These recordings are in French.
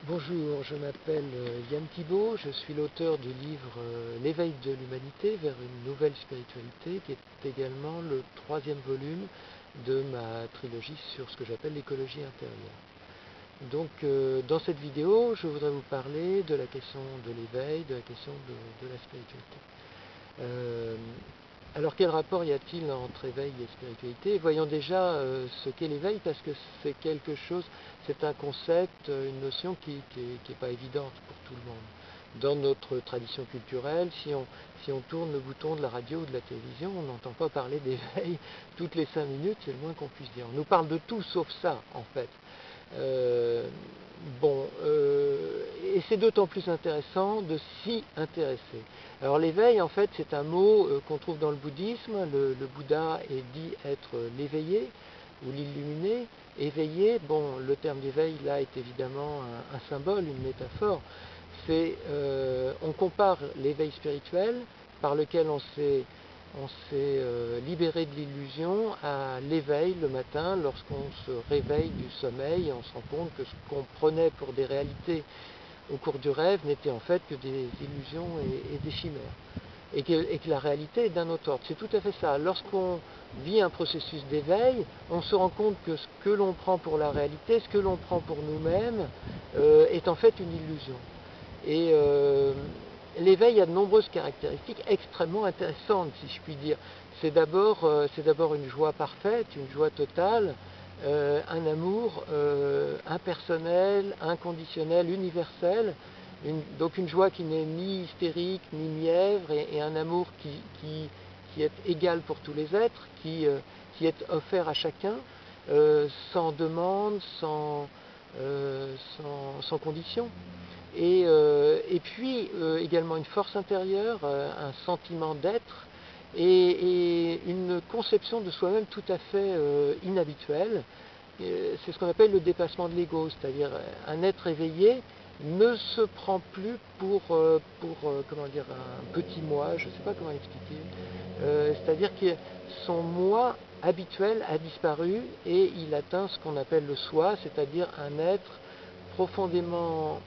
Bonjour, je m'appelle Yann Thibault, je suis l'auteur du livre L'éveil de l'humanité vers une nouvelle spiritualité, qui est également le troisième volume de ma trilogie sur ce que j'appelle l'écologie intérieure. Donc dans cette vidéo, je voudrais vous parler de la question de l'éveil, de la question de la spiritualité. Alors quel rapport y a-t-il entre éveil et spiritualité? Voyons déjà ce qu'est l'éveil, parce que c'est quelque chose, c'est un concept, une notion qui n'est pas évidente pour tout le monde. Dans notre tradition culturelle, si on tourne le bouton de la radio ou de la télévision, on n'entend pas parler d'éveil toutes les 5 minutes, c'est le moins qu'on puisse dire. On nous parle de tout sauf ça, en fait. Et c'est d'autant plus intéressant de s'y intéresser. Alors l'éveil, en fait, c'est un mot qu'on trouve dans le bouddhisme. Le Bouddha est dit être l'éveillé ou l'illuminé. Éveillé, bon, le terme d'éveil là est évidemment un symbole, une métaphore. On compare l'éveil spirituel par lequel on s'est libéré de l'illusion à l'éveil le matin lorsqu'on se réveille du sommeil et on se rend compte que ce qu'on prenait pour des réalités au cours du rêve n'était en fait que des illusions et des chimères. Et que la réalité est d'un autre ordre. C'est tout à fait ça. Lorsqu'on vit un processus d'éveil, on se rend compte que ce que l'on prend pour la réalité, ce que l'on prend pour nous-mêmes, est en fait une illusion. Et l'éveil a de nombreuses caractéristiques extrêmement intéressantes, si je puis dire. C'est d'abord une joie parfaite, une joie totale, un amour impersonnel, inconditionnel, universel, donc une joie qui n'est ni hystérique, ni mièvre, et un amour qui est égal pour tous les êtres, qui est offert à chacun, sans demande, sans condition. Et puis également une force intérieure, un sentiment d'être et une conception de soi-même tout à fait inhabituelle. C'est ce qu'on appelle le dépassement de l'ego, c'est-à-dire un être éveillé ne se prend plus pour comment dire, un petit moi, je ne sais pas comment expliquer. C'est-à-dire que son moi habituel a disparu et il atteint ce qu'on appelle le soi, c'est-à-dire un être profondément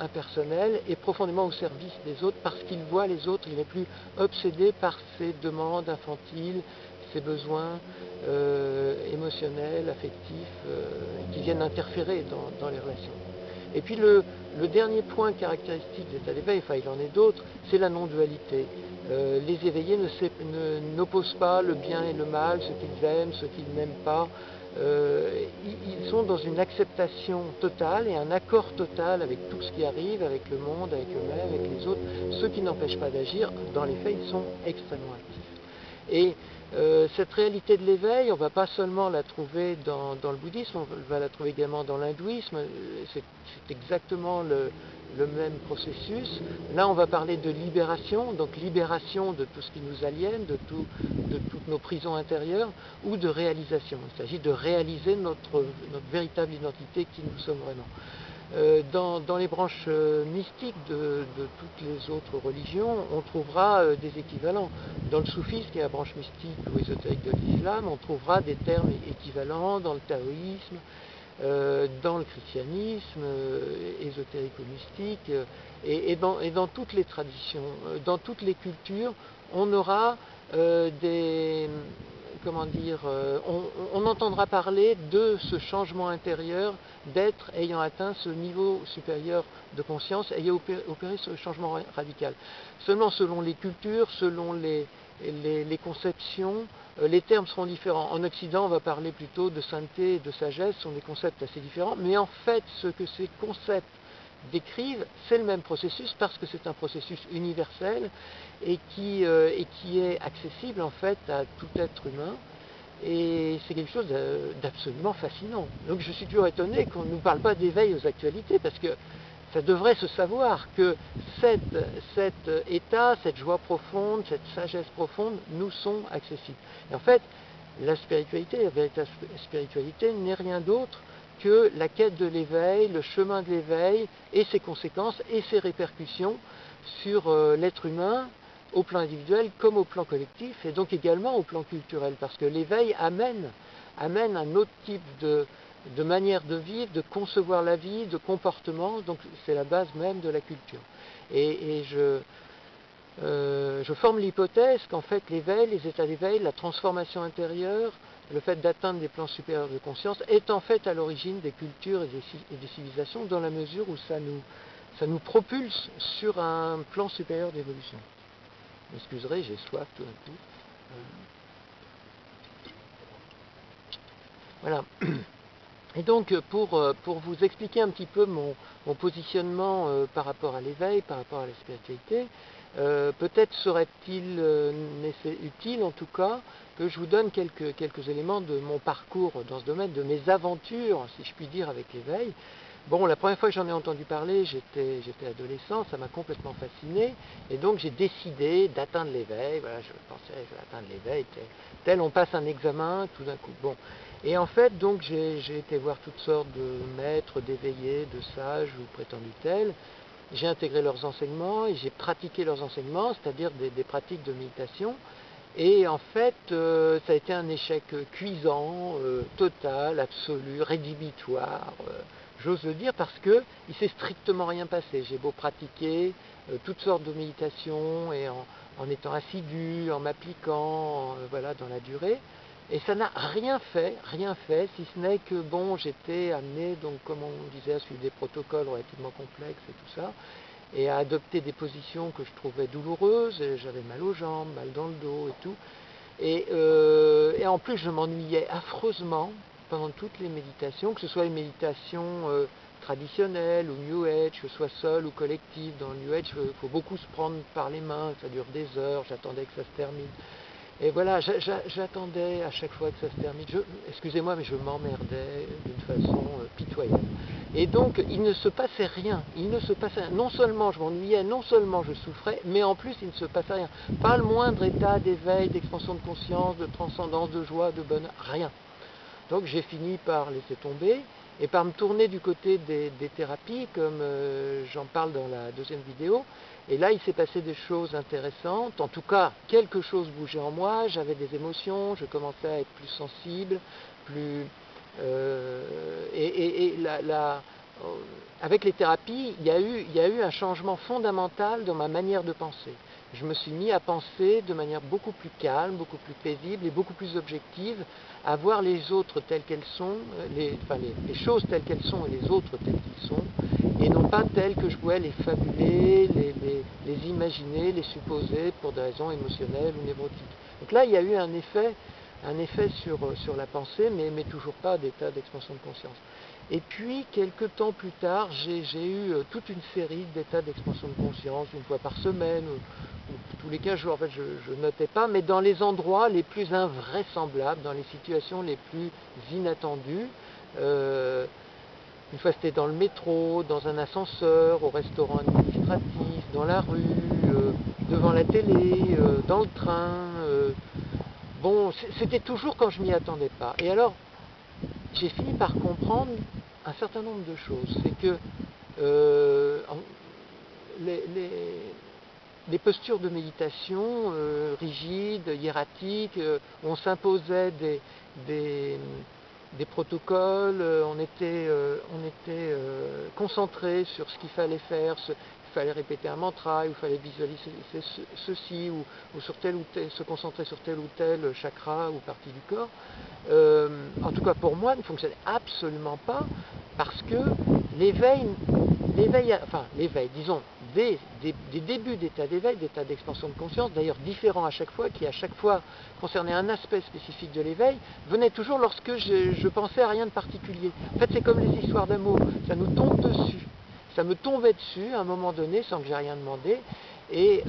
impersonnel et profondément au service des autres, parce qu'il voit les autres, il n'est plus obsédé par ses demandes infantiles, ses besoins émotionnels, affectifs, qui viennent interférer dans les relations. Et puis le dernier point caractéristique de l'état d'éveil, enfin il en est d'autres, c'est la non-dualité. Les éveillés n'opposent pas le bien et le mal, ce qu'ils aiment, ce qu'ils n'aiment pas. Ils sont dans une acceptation totale et un accord total avec tout ce qui arrive, avec le monde, avec eux-mêmes, avec les autres, ce qui n'empêche pas d'agir. Dans les faits, ils sont extrêmement actifs. Et cette réalité de l'éveil, on ne va pas seulement la trouver dans le bouddhisme, on va la trouver également dans l'hindouisme. C'est exactement le même processus. Là, on va parler de libération, donc libération de tout ce qui nous aliène, de toutes nos prisons intérieures, ou de réalisation. Il s'agit de réaliser notre véritable identité, qui nous sommes vraiment. Dans les branches mystiques de toutes les autres religions, on trouvera des équivalents. Dans le soufisme, qui est la branche mystique ou ésotérique de l'islam, on trouvera des termes équivalents dans le taoïsme, dans le christianisme, ésotérique ou mystique, et dans toutes les traditions, dans toutes les cultures, on aura comment dire, on entendra parler de ce changement intérieur d'être ayant atteint ce niveau supérieur de conscience, ayant opéré ce changement radical. Seulement selon les cultures, selon les conceptions, les termes seront différents. En Occident, on va parler plutôt de sainteté et de sagesse, ce sont des concepts assez différents, mais en fait, ce que ces concepts décrivent, c'est le même processus, parce que c'est un processus universel et qui est accessible en fait à tout être humain, et c'est quelque chose d'absolument fascinant. Donc je suis toujours étonné qu'on ne nous parle pas d'éveil aux actualités, parce que ça devrait se savoir que cet état, cette joie profonde, cette sagesse profonde nous sont accessibles. Et en fait, la spiritualité, la véritable spiritualité n'est rien d'autre que la quête de l'éveil, le chemin de l'éveil et ses conséquences et ses répercussions sur l'être humain, au plan individuel comme au plan collectif, et donc également au plan culturel, parce que l'éveil amène un autre type de manière de vivre, de concevoir la vie, de comportement. Donc c'est la base même de la culture. Et je forme l'hypothèse qu'en fait l'éveil, les états d'éveil, la transformation intérieure, le fait d'atteindre des plans supérieurs de conscience est en fait à l'origine des cultures et des civilisations, dans la mesure où ça nous propulse sur un plan supérieur d'évolution. Vous m'excuserez, j'ai soif tout d'un coup. Voilà. Et donc, pour vous expliquer un petit peu mon positionnement par rapport à l'éveil, par rapport à la spiritualité, peut-être serait-il utile, en tout cas, que je vous donne quelques éléments de mon parcours dans ce domaine, de mes aventures, si je puis dire, avec l'éveil. Bon, la première fois que j'en ai entendu parler, j'étais adolescent, ça m'a complètement fasciné, et donc j'ai décidé d'atteindre l'éveil. Voilà, je pensais, je vais atteindre l'éveil, tel on passe un examen, tout d'un coup. Bon, et en fait, donc j'ai été voir toutes sortes de maîtres, d'éveillés, de sages ou prétendus tels. J'ai intégré leurs enseignements et j'ai pratiqué leurs enseignements, c'est-à-dire des pratiques de méditation. Et en fait, ça a été un échec cuisant, total, absolu, rédhibitoire, j'ose le dire, parce que il s'est strictement rien passé. J'ai beau pratiquer toutes sortes de méditations et en étant assidu, en m'appliquant, voilà, dans la durée. Et ça n'a rien fait, si ce n'est que, bon, j'étais amené, donc, comme on disait, à suivre des protocoles relativement complexes et tout ça, et à adopter des positions que je trouvais douloureuses, et j'avais mal aux jambes, mal dans le dos et tout. Et en plus, je m'ennuyais affreusement pendant toutes les méditations, que ce soit les méditations traditionnelles ou New Age, que ce soit seul ou collectif. Dans le New Age, il faut beaucoup se prendre par les mains, ça dure des heures, j'attendais que ça se termine. Et voilà, j'attendais à chaque fois que ça se termine. Excusez-moi, mais je m'emmerdais d'une façon pitoyable. Et donc, il ne se passait rien. Non seulement je m'ennuyais, non seulement je souffrais, mais en plus, il ne se passait rien. Pas le moindre état d'éveil, d'expansion de conscience, de transcendance, de joie, de bonheur, rien. Donc, j'ai fini par laisser tomber et par me tourner du côté des thérapies, comme j'en parle dans la deuxième vidéo. Et là, il s'est passé des choses intéressantes. En tout cas, quelque chose bougeait en moi. J'avais des émotions. Je commençais à être plus sensible, plus avec les thérapies, il y a eu un changement fondamental dans ma manière de penser. Je me suis mis à penser de manière beaucoup plus calme, beaucoup plus paisible et beaucoup plus objective, à voir les autres telles qu'elles sont, les choses telles qu'elles sont et les autres tels qu'ils sont, et non pas telles que je pouvais les fabuler, les imaginer, les supposer pour des raisons émotionnelles ou névrotiques. Donc là, il y a eu un effet sur la pensée, mais toujours pas d'état d'expansion de conscience. Et puis, quelques temps plus tard, j'ai eu toute une série d'états d'expansion de conscience, une fois par semaine, ou tous les 15 jours. En fait, je ne notais pas, mais dans les endroits les plus invraisemblables, dans les situations les plus inattendues. Une fois, c'était dans le métro, dans un ascenseur, au restaurant administratif, dans la rue, devant la télé, dans le train. Bon, c'était toujours quand je m'y attendais pas. Et alors, j'ai fini par comprendre un certain nombre de choses. C'est que les postures de méditation rigides, hiératiques, où on s'imposait des protocoles, on était concentré sur ce qu'il fallait faire, il fallait répéter un mantra, il fallait visualiser ceci, ou sur tel ou tel, se concentrer sur tel ou tel chakra ou partie du corps. En tout cas pour moi, ne fonctionnait absolument pas, parce que l'éveil, disons, des débuts d'état d'éveil, d'état d'expansion de conscience, d'ailleurs différents à chaque fois, qui à chaque fois concernaient un aspect spécifique de l'éveil, venait toujours lorsque je pensais à rien de particulier. En fait, c'est comme les histoires d'amour, ça nous tombe dessus. Ça me tombait dessus à un moment donné sans que j'ai rien demandé, et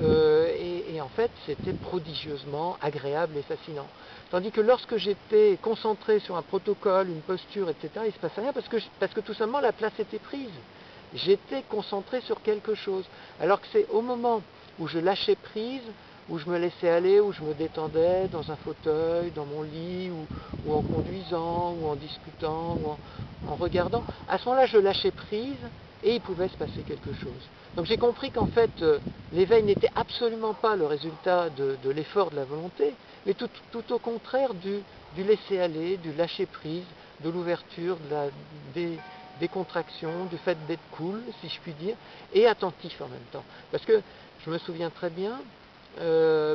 en fait c'était prodigieusement agréable et fascinant. Tandis que lorsque j'étais concentré sur un protocole, une posture, etc., il ne se passait rien parce que tout simplement la place était prise. J'étais concentré sur quelque chose. Alors que c'est au moment où je lâchais prise, où je me laissais aller, où je me détendais dans un fauteuil, dans mon lit, ou en conduisant, ou en discutant, ou en regardant, à ce moment-là je lâchais prise et il pouvait se passer quelque chose. Donc j'ai compris qu'en fait l'éveil n'était absolument pas le résultat de l'effort de la volonté, mais tout au contraire du laisser aller, du lâcher prise, de l'ouverture, des décontraction, du fait d'être cool, si je puis dire, et attentif en même temps. Parce que je me souviens très bien,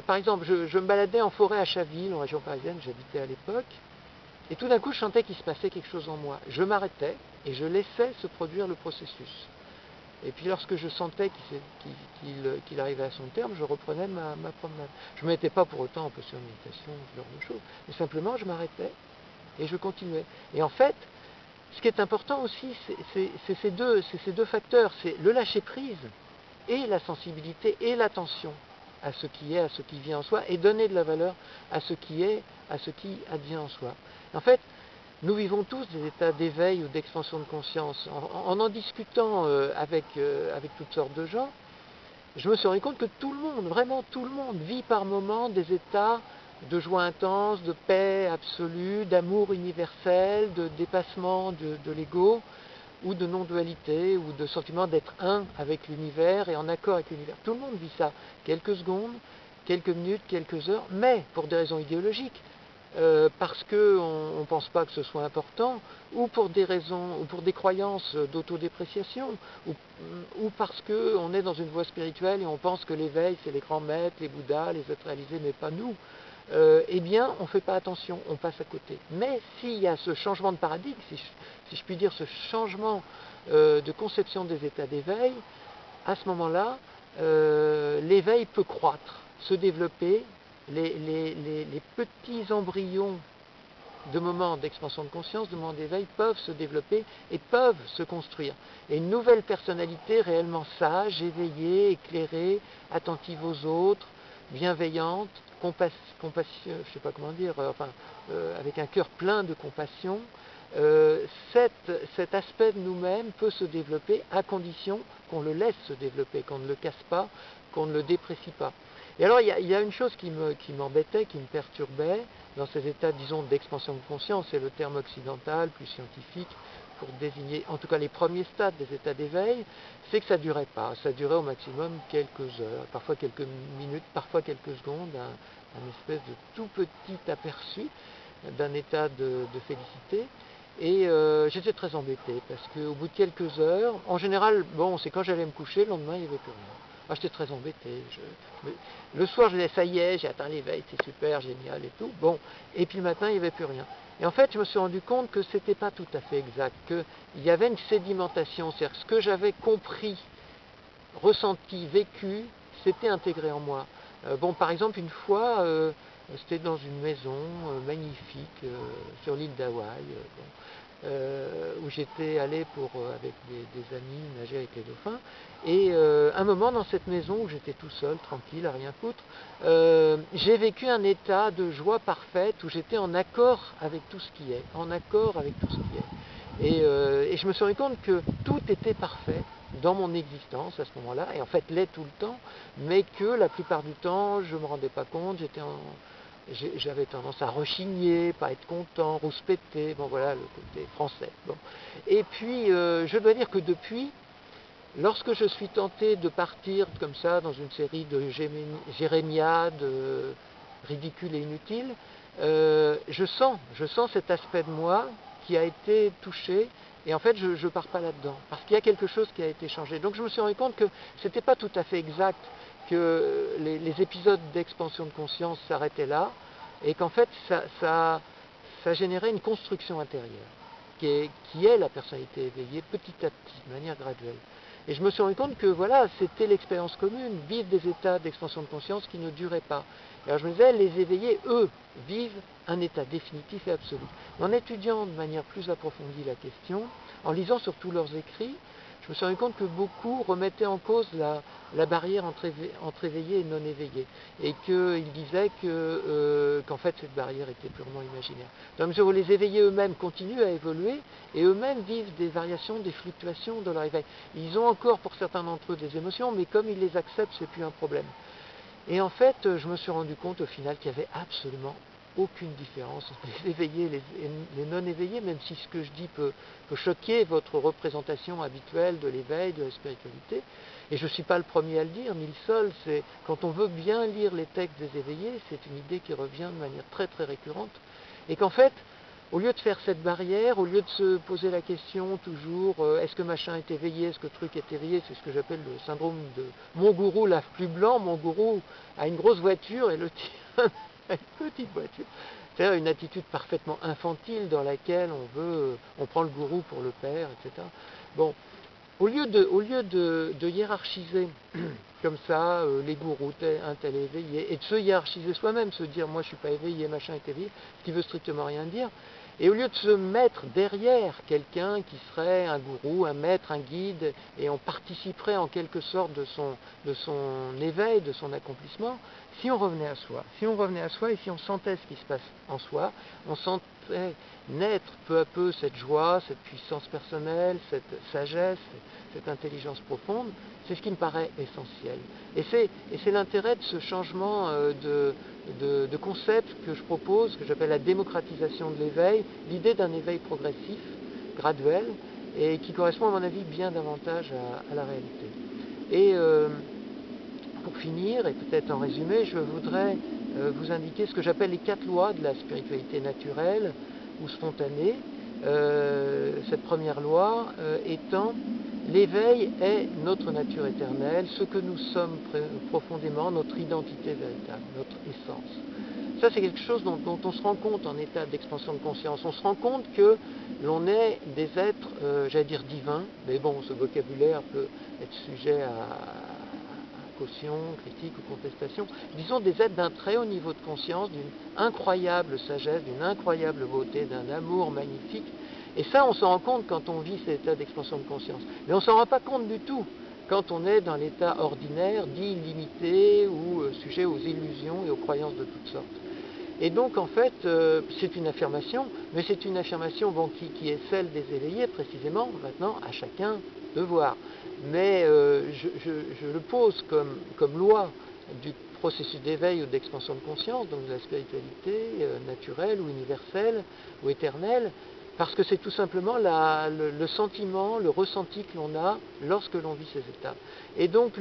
par exemple, je me baladais en forêt à Chaville, en région parisienne, j'habitais à l'époque, et tout d'un coup je sentais qu'il se passait quelque chose en moi. Je m'arrêtais et je laissais se produire le processus. Et puis lorsque je sentais qu'il arrivait à son terme, je reprenais ma promenade. Je ne me mettais pas pour autant en posture de méditation, ce genre de choses, mais simplement je m'arrêtais et je continuais. Et en fait, ce qui est important aussi, c'est ces deux facteurs, c'est le lâcher-prise et la sensibilité et l'attention à ce qui est, à ce qui vient en soi, et donner de la valeur à ce qui est, à ce qui advient en soi. En fait, nous vivons tous des états d'éveil ou d'expansion de conscience. En discutant avec toutes sortes de gens, je me suis rendu compte que tout le monde, vraiment tout le monde, vit par moments des états de joie intense, de paix absolue, d'amour universel, de dépassement de l'ego, ou de non-dualité, ou de sentiment d'être un avec l'univers et en accord avec l'univers. Tout le monde vit ça, quelques secondes, quelques minutes, quelques heures, mais pour des raisons idéologiques, parce qu'on ne pense pas que ce soit important, ou pour des raisons, ou pour des croyances d'autodépréciation, ou parce qu'on est dans une voie spirituelle et on pense que l'éveil, c'est les grands maîtres, les Bouddhas, les êtres réalisés, mais pas nous. Eh bien, on ne fait pas attention, on passe à côté. Mais s'il y a ce changement de paradigme, si je puis dire, ce changement de conception des états d'éveil, à ce moment-là, l'éveil peut croître, se développer, les petits embryons de moments d'expansion de conscience, de moments d'éveil peuvent se développer et peuvent se construire. Et une nouvelle personnalité réellement sage, éveillée, éclairée, attentive aux autres, bienveillante, je ne sais pas comment dire, avec un cœur plein de compassion, cet aspect de nous-mêmes peut se développer à condition qu'on le laisse se développer, qu'on ne le casse pas, qu'on ne le déprécie pas. Et alors il y a une chose qui m'embêtait, qui me perturbait dans ces états, disons, d'expansion de conscience, c'est le terme occidental, plus scientifique, pour désigner en tout cas les premiers stades des états d'éveil, c'est que ça ne durait pas. Ça durait au maximum quelques heures, parfois quelques minutes, parfois quelques secondes, un espèce de tout petit aperçu d'un état de félicité. Et j'étais très embêté parce qu'au bout de quelques heures, en général, bon, c'est quand j'allais me coucher, le lendemain, il n'y avait plus rien. J'étais très embêté. Le soir, je disais, ça y est, j'ai atteint l'éveil, c'est super, génial et tout. Bon, et puis le matin, il n'y avait plus rien. Et en fait, je me suis rendu compte que ce n'était pas tout à fait exact, qu'il y avait une sédimentation, c'est-à-dire ce que j'avais compris, ressenti, vécu, s'était intégré en moi. Bon, par exemple, une fois, c'était dans une maison magnifique sur l'île d'Hawaï, où j'étais allé avec des amis nager avec les dauphins. Et un moment dans cette maison où j'étais tout seul, tranquille, à rien foutre, j'ai vécu un état de joie parfaite où j'étais en accord avec tout ce qui est, en accord avec tout ce qui est. Et je me suis rendu compte que tout était parfait dans mon existence à ce moment-là, et en fait l'est tout le temps, mais que la plupart du temps, je ne me rendais pas compte, j'avais tendance à rechigner, pas être content, rouspéter, bon voilà le côté français. Bon. Et puis, je dois dire que depuis, lorsque je suis tenté de partir comme ça dans une série de jérémiades ridicules et inutiles, je sens cet aspect de moi qui a été touché, et en fait je ne pars pas là-dedans, parce qu'il y a quelque chose qui a été changé. Donc je me suis rendu compte que ce n'était pas tout à fait exact que les épisodes d'expansion de conscience s'arrêtaient là, et qu'en fait ça générait une construction intérieure, qui est la personnalité éveillée petit à petit, de manière graduelle. Et je me suis rendu compte que voilà, c'était l'expérience commune, vivre des états d'expansion de conscience qui ne duraient pas. Et alors je me disais, les éveillés, eux, vivent un état définitif et absolu. En étudiant de manière plus approfondie la question, en lisant surtout leurs écrits, je me suis rendu compte que beaucoup remettaient en cause la barrière entre éveillés et non éveillés, et qu'ils disaient qu'en fait cette barrière était purement imaginaire. Dans la mesure où les éveillés eux-mêmes continuent à évoluer, et eux-mêmes vivent des variations, des fluctuations de leur éveil. Ils ont encore pour certains d'entre eux des émotions, mais comme ils les acceptent, c'est plus un problème. Et en fait, je me suis rendu compte au final qu'il n'y avait absolument aucune différence entre les éveillés et les non-éveillés, même si ce que je dis peut choquer votre représentation habituelle de l'éveil, de la spiritualité. Et je ne suis pas le premier à le dire, ni le seul. C'est quand on veut bien lire les textes des éveillés, c'est une idée qui revient de manière très très récurrente. Et qu'en fait, au lieu de faire cette barrière, au lieu de se poser la question toujours est-ce que machin est éveillé, est-ce que truc est éveillé, c'est ce que j'appelle le syndrome de mon gourou lave plus blanc, mon gourou a une grosse voiture et le tien a une petite voiture. C'est-à-dire une attitude parfaitement infantile dans laquelle on prend le gourou pour le père, etc. Bon, au lieu de hiérarchiser comme ça les gourous, un tel est éveillé, et de se hiérarchiser soi-même, se dire moi je suis pas éveillé, machin est éveillé, ce qui veut strictement rien dire, et au lieu de se mettre derrière quelqu'un qui serait un gourou, un maître, un guide, et on participerait en quelque sorte de son éveil, de son accomplissement, si on revenait à soi et si on sentait ce qui se passe en soi, on sentait naître peu à peu cette joie, cette puissance personnelle, cette sagesse, cette intelligence profonde, c'est ce qui me paraît essentiel. Et c'est l'intérêt de ce changement de concept que je propose, que j'appelle la démocratisation de l'éveil, l'idée d'un éveil progressif, graduel, et qui correspond à mon avis bien davantage à la réalité. Et pour finir, et peut-être en résumé, je voudrais vous indiquer ce que j'appelle les 4 lois de la spiritualité naturelle ou spontanée. Cette première loi étant l'éveil est notre nature éternelle, ce que nous sommes profondément, notre identité véritable, notre essence. Ça, c'est quelque chose dont on se rend compte en état d'expansion de conscience. On se rend compte que l'on est des êtres, j'allais dire divins, mais bon, ce vocabulaire peut être sujet à caution, critique ou contestation. Disons des êtres d'un très haut niveau de conscience, d'une incroyable sagesse, d'une incroyable beauté, d'un amour magnifique. Et ça, on s'en rend compte quand on vit cet état d'expansion de conscience. Mais on ne s'en rend pas compte du tout quand on est dans l'état ordinaire, dit limité ou sujet aux illusions et aux croyances de toutes sortes. Et donc, en fait, c'est une affirmation, mais c'est une affirmation qui est celle des éveillés, précisément, maintenant, à chacun de voir. Mais je le pose comme loi du processus d'éveil ou d'expansion de conscience, donc de la spiritualité naturelle ou universelle ou éternelle, parce que c'est tout simplement le sentiment, le ressenti que l'on a lorsque l'on vit ces états. Et donc,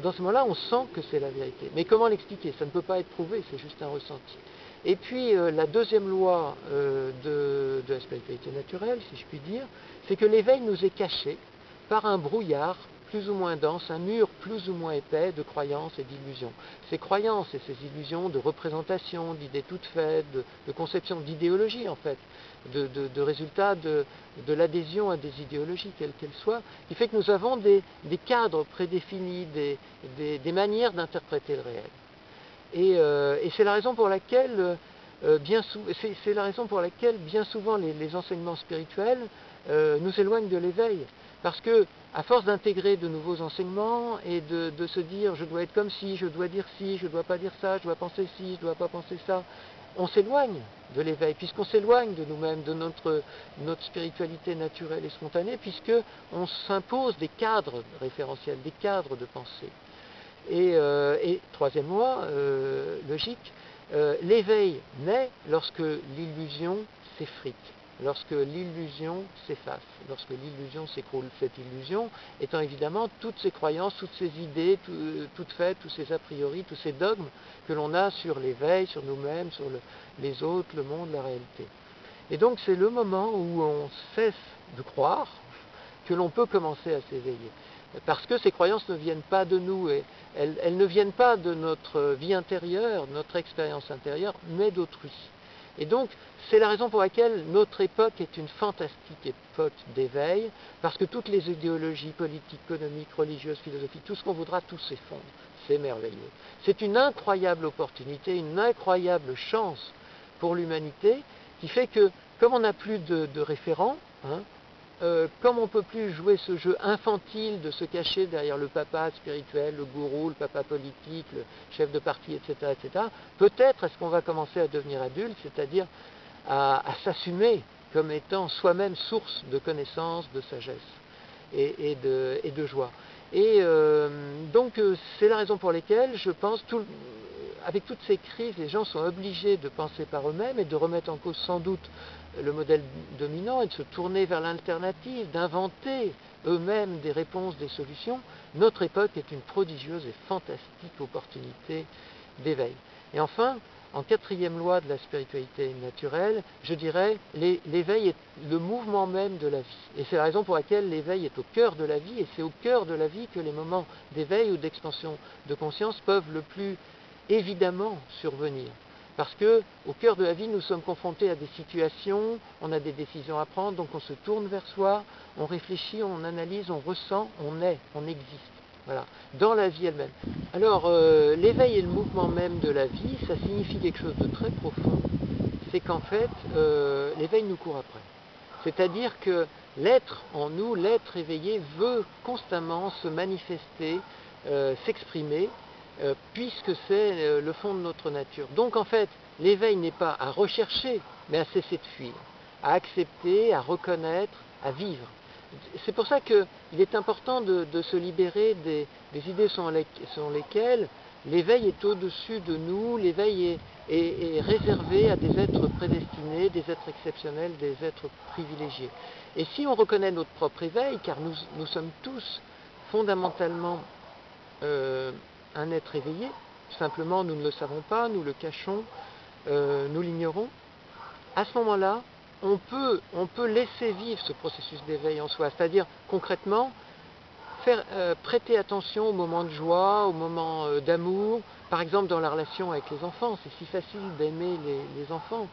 dans ce moment-là, on sent que c'est la vérité. Mais comment l'expliquer? Ça ne peut pas être prouvé, c'est juste un ressenti. Et puis, la deuxième loi de la spiritualité naturelle, si je puis dire, c'est que l'éveil nous est caché par un brouillard plus ou moins dense, un mur plus ou moins épais de croyances et d'illusions. Ces croyances et ces illusions de représentation, d'idées toutes faites, de conception, d'idéologie en fait, de résultats de l'adhésion à des idéologies, quelles qu'elles soient, qui fait que nous avons des cadres prédéfinis, des manières d'interpréter le réel. Et c'est la raison pour laquelle bien souvent les enseignements spirituels nous éloignent de l'éveil. Parce que, à force d'intégrer de nouveaux enseignements et de se dire je dois être comme ci, je dois dire ci, je ne dois pas dire ça, je dois penser ci, je ne dois pas penser ça, on s'éloigne de l'éveil, puisqu'on s'éloigne de nous-mêmes, de notre spiritualité naturelle et spontanée, puisqu'on s'impose des cadres référentiels, des cadres de pensée. Et troisième loi, logique, l'éveil naît lorsque l'illusion s'effrite, lorsque l'illusion s'efface, lorsque l'illusion s'écroule. Cette illusion étant évidemment toutes ces croyances, toutes ces idées, toutes faites, tous ces a priori, tous ces dogmes que l'on a sur l'éveil, sur nous-mêmes, sur les autres, le monde, la réalité. Et donc c'est le moment où on cesse de croire que l'on peut commencer à s'éveiller. Parce que ces croyances ne viennent pas de nous, et elles ne viennent pas de notre vie intérieure, notre expérience intérieure, mais d'autrui. Et donc, c'est la raison pour laquelle notre époque est une fantastique époque d'éveil, parce que toutes les idéologies politiques, économiques, religieuses, philosophiques, tout ce qu'on voudra, tout s'effondre. C'est merveilleux. C'est une incroyable opportunité, une incroyable chance pour l'humanité, qui fait que, comme on n'a plus de référents, comme on ne peut plus jouer ce jeu infantile de se cacher derrière le papa spirituel, le gourou, le papa politique, le chef de parti, etc., peut-être est-ce qu'on va commencer à devenir adulte, c'est-à-dire à s'assumer comme étant soi-même source de connaissance, de sagesse et de joie. Et donc c'est la raison pour laquelle je pense, avec toutes ces crises, les gens sont obligés de penser par eux-mêmes et de remettre en cause sans doute le modèle dominant et de se tourner vers l'alternative, d'inventer eux-mêmes des réponses, des solutions. Notre époque est une prodigieuse et fantastique opportunité d'éveil. Et enfin, en quatrième loi de la spiritualité naturelle, je dirais, l'éveil est le mouvement même de la vie. Et c'est la raison pour laquelle l'éveil est au cœur de la vie, et c'est au cœur de la vie que les moments d'éveil ou d'expansion de conscience peuvent le plus évidemment survenir. Parce que au cœur de la vie, nous sommes confrontés à des situations, on a des décisions à prendre, donc on se tourne vers soi, on réfléchit, on analyse, on ressent, on est, on existe. Voilà, dans la vie elle-même. Alors, l'éveil et le mouvement même de la vie, ça signifie quelque chose de très profond. C'est qu'en fait, l'éveil nous court après. C'est-à-dire que l'être en nous, l'être éveillé, veut constamment se manifester, s'exprimer, puisque c'est le fond de notre nature. Donc en fait, l'éveil n'est pas à rechercher, mais à cesser de fuir, à accepter, à reconnaître, à vivre. C'est pour ça qu'il est important de se libérer des idées selon lesquelles l'éveil est au-dessus de nous, l'éveil est réservé à des êtres prédestinés, des êtres exceptionnels, des êtres privilégiés. Et si on reconnaît notre propre éveil, car nous sommes tous fondamentalement un être éveillé, simplement nous ne le savons pas, nous le cachons, nous l'ignorons, à ce moment-là, on peut laisser vivre ce processus d'éveil en soi, c'est-à-dire concrètement prêter attention aux moments de joie, aux moments d'amour, par exemple dans la relation avec les enfants, c'est si facile d'aimer les enfants.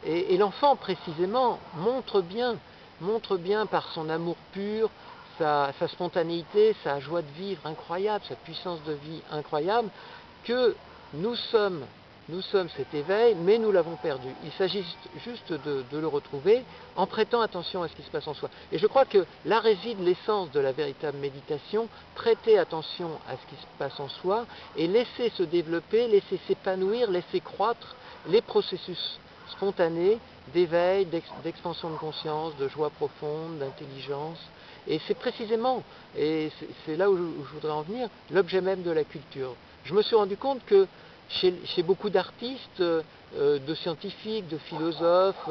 Et l'enfant précisément montre bien par son amour pur, sa spontanéité, sa joie de vivre incroyable, sa puissance de vie incroyable, que nous sommes cet éveil, mais nous l'avons perdu. Il s'agit juste de le retrouver en prêtant attention à ce qui se passe en soi. Et je crois que là réside l'essence de la véritable méditation, prêter attention à ce qui se passe en soi et laisser se développer, laisser s'épanouir, laisser croître les processus spontanés d'éveil, d'expansion de conscience, de joie profonde, d'intelligence. Et c'est précisément, et c'est là où je voudrais en venir, l'objet même de la culture. Je me suis rendu compte que chez beaucoup d'artistes, de scientifiques, de philosophes,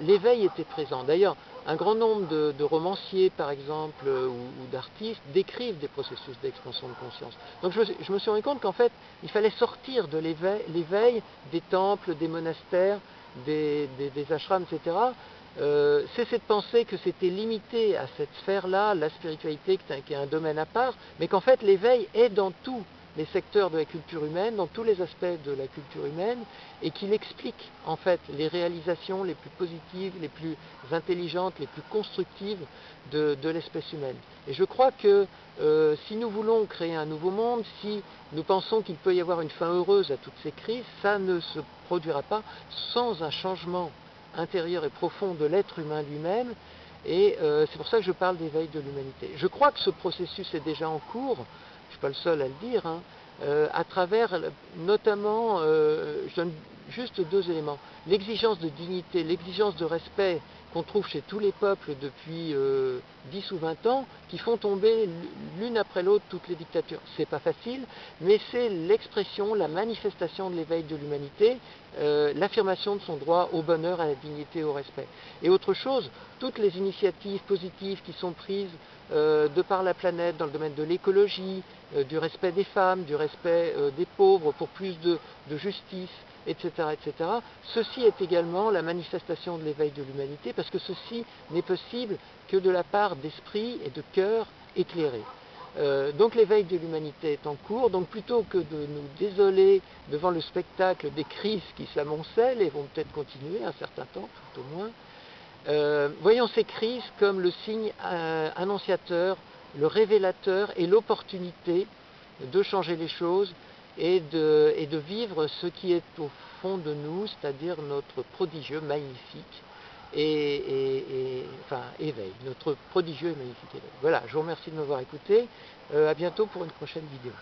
l'éveil était présent. D'ailleurs, un grand nombre de romanciers, par exemple, ou d'artistes, décrivent des processus d'expansion de conscience. Donc je me suis rendu compte qu'en fait, il fallait sortir de l'éveil des temples, des monastères, des ashrams, etc. Cesser de penser que c'était limité à cette sphère-là, la spiritualité qui est un domaine à part, mais qu'en fait l'éveil est dans tous les secteurs de la culture humaine, dans tous les aspects de la culture humaine, et qu'il explique en fait les réalisations les plus positives, les plus intelligentes, les plus constructives de l'espèce humaine. Et je crois que si nous voulons créer un nouveau monde, si nous pensons qu'il peut y avoir une fin heureuse à toutes ces crises, ça ne se produira pas sans un changement intérieur et profond de l'être humain lui-même, et c'est pour ça que je parle d'éveil de l'humanité. Je crois que ce processus est déjà en cours, je ne suis pas le seul à le dire, à travers notamment, je donne juste deux éléments, l'exigence de dignité, l'exigence de respect qu'on trouve chez tous les peuples depuis 10 ou 20 ans, qui font tomber l'une après l'autre toutes les dictatures. C'est pas facile, mais c'est l'expression, la manifestation de l'éveil de l'humanité, l'affirmation de son droit au bonheur, à la dignité, au respect. Et autre chose, toutes les initiatives positives qui sont prises de par la planète dans le domaine de l'écologie, du respect des femmes, du respect des pauvres, pour plus de justice, etc., etc. Ceci est également la manifestation de l'éveil de l'humanité, parce que ceci n'est possible que de la part d'esprits et de cœurs éclairés. Donc l'éveil de l'humanité est en cours, donc plutôt que de nous désoler devant le spectacle des crises qui s'amoncellent et vont peut-être continuer un certain temps, tout au moins, voyons ces crises comme le signe annonciateur, le révélateur et l'opportunité de changer les choses et de vivre ce qui est au fond de nous, c'est-à-dire notre prodigieux, magnifique enfin, éveil, notre prodigieux et magnifique éveil. Voilà, je vous remercie de m'avoir écouté. À bientôt pour une prochaine vidéo.